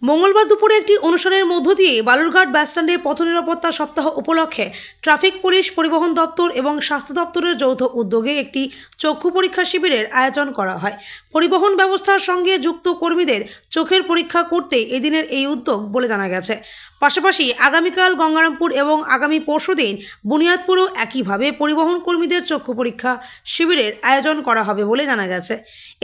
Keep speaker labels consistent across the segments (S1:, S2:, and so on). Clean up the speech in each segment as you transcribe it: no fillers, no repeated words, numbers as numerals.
S1: মঙ্গলবার দুপুরে একটি অনুষ্ঠানের মধ্য দিয়ে বালুরঘাট বাসস্ট্যান্ডে পথ নিরাপত্তা সপ্তাহ উপলক্ষে ট্রাফিক পুলিশ, পরিবহন দপ্তর এবং স্বাস্থ্য দপ্তরের যৌথ উদ্যোগে একটি চক্ষু পরীক্ষা শিবিরের আয়োজন করা হয়। পরিবহন ব্যবস্থার সঙ্গে যুক্ত কর্মীদের চোখের পরীক্ষা করতে এদিনের এই উদ্যোগ বলে জানা গেছে। পাশাপাশি আগামীকাল গঙ্গারামপুর এবং আগামী পরশুদিন বুনিয়াদপুরেও একইভাবে পরিবহন কর্মীদের চক্ষু পরীক্ষা শিবিরের আয়োজন করা হবে বলে জানা গেছে।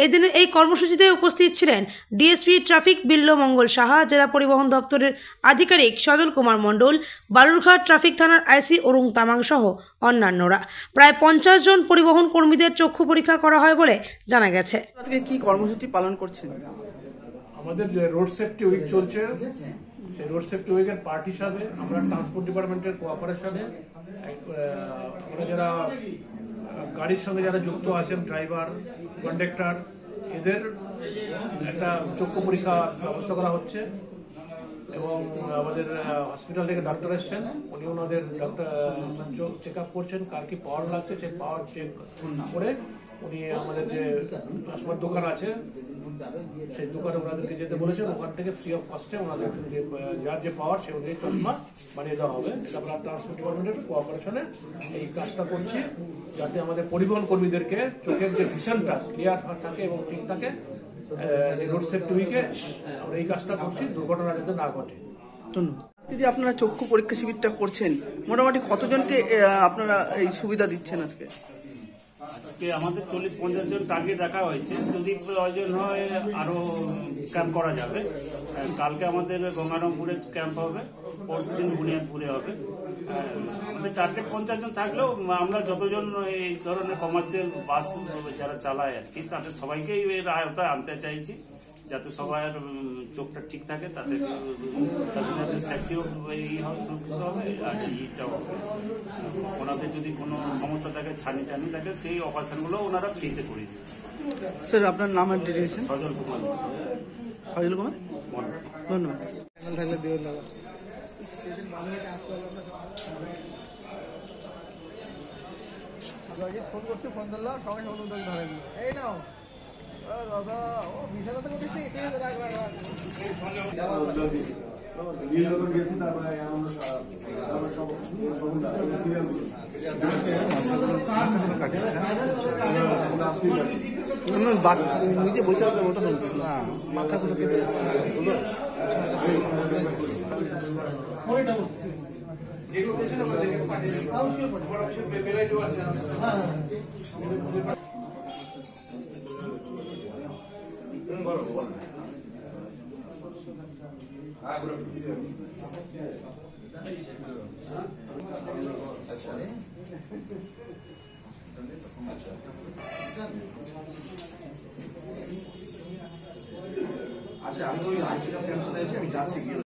S1: এদিনের এই কর্মসূচিতে উপস্থিত ছিলেন ডিএসপি ট্রাফিক বিল্লমঙ্গল সাহা, জেলা পরিবহন দপ্তরের আধিকারিক সজল কুমার মণ্ডল, বালুরঘাট ট্রাফিক থানার আইসি অরুণ তামাং সহ অন্যান্যরা। প্রায় 50 জন পরিবহন কর্মীদের চক্ষু পরীক্ষা করা হয় বলে জানা গেছে।
S2: আজকে কি কর্মসূচি পালন করছেন?
S3: আমাদের রোড সেফটি উইক চলছে, সেই রোড সেফটি উইকের পার্ট হিসাবে আমরা ট্রান্সপোর্ট ডিপার্টমেন্টের কোঅপারেশনে যারা গাড়ির সঙ্গে যারা যুক্ত আছেন, ড্রাইভার, কন্ডাক্টর, এদের একটা চক্ষু পরীক্ষা ব্যবস্থা করা হচ্ছে। এবং আমাদের হসপিটাল থেকে ডাক্তার এসছেন, উনি ওনাদের চোখ চেক আপ করছেন, কার কি পাওয়ার লাগছে সেই পাওয়ার চেক করে উনি আমাদের যে চশমার দোকান আছে সেই দোকানে ওনাদেরকে যেতে বলেছেন। ওখান থেকে ফ্রি অফ কস্টে ওনাদের যার যে পাওয়ার সে অনুযায়ী চশমা বানিয়ে দেওয়া হবে। এটা আমরা ট্রান্সপোর্ট ডিপার্টমেন্টের কোঅপারেশনে এই কাজটা করছি, যাতে আমাদের পরিবহন কর্মীদেরকে চোখের যে ভিশনটা ক্লিয়ার থাকে এবং ঠিক থাকে। রোড সেফটি উইকে আমরা এই কাজটা করছি, দুর্ঘটনা যাতে না ঘটে।
S2: আজকে যে আপনারা চক্ষু পরীক্ষা শিবিরটা করছেন, মোটামুটি কতজনকে আপনারা এই সুবিধা দিচ্ছেন আজকে?
S4: আজকে আমাদের 40-50 জন টার্গেট রাখা হয়েছে। যদি প্রয়োজন হয় আরো ক্যাম্প করা যাবে। কালকে আমাদের গঙ্গারামপুরে ক্যাম্প হবে, পরশুদিন বুনিয়াদপুরে হবে। আমাদের টার্গেট 50 জন থাকলেও আমরা যতজন এই ধরনের কমার্শিয়াল বাস যারা চালায় আর কি, তাদের সবাইকেই এর আয়তায় আনতে চাইছি, যাতে সবার চোখটা ঠিক থাকে, তাতে সেফটিও সুরক্ষিত হবে আর ইটাও হবে। ওনাদের যদি কোনো সমস্যা থাকে, ছানি টানি থাকে, সেই অপারেশনগুলো ওনারা ফ্রিতে করে দেবে।
S2: স্যার আপনার নাম আর ডিটেইলস?
S4: সজল কুমার।
S2: সজল কুমার, ধন্যবাদ। থাকলে দিও না।
S5: ফোন করছে, ফোন ধরলাম, সবাই অনুদান ধরেন। এই নাও দাদা, ও বিশাল তো করছিস, ঠিক আছে রাখ রাখ রাখ।
S2: নিজে বসে আছে, ওটা না মাথাগুলো কেটে যাচ্ছে।
S6: আচ্ছা, আমি ওই আইসিটা প্ল্যান করে এসে আমি যাচ্ছি।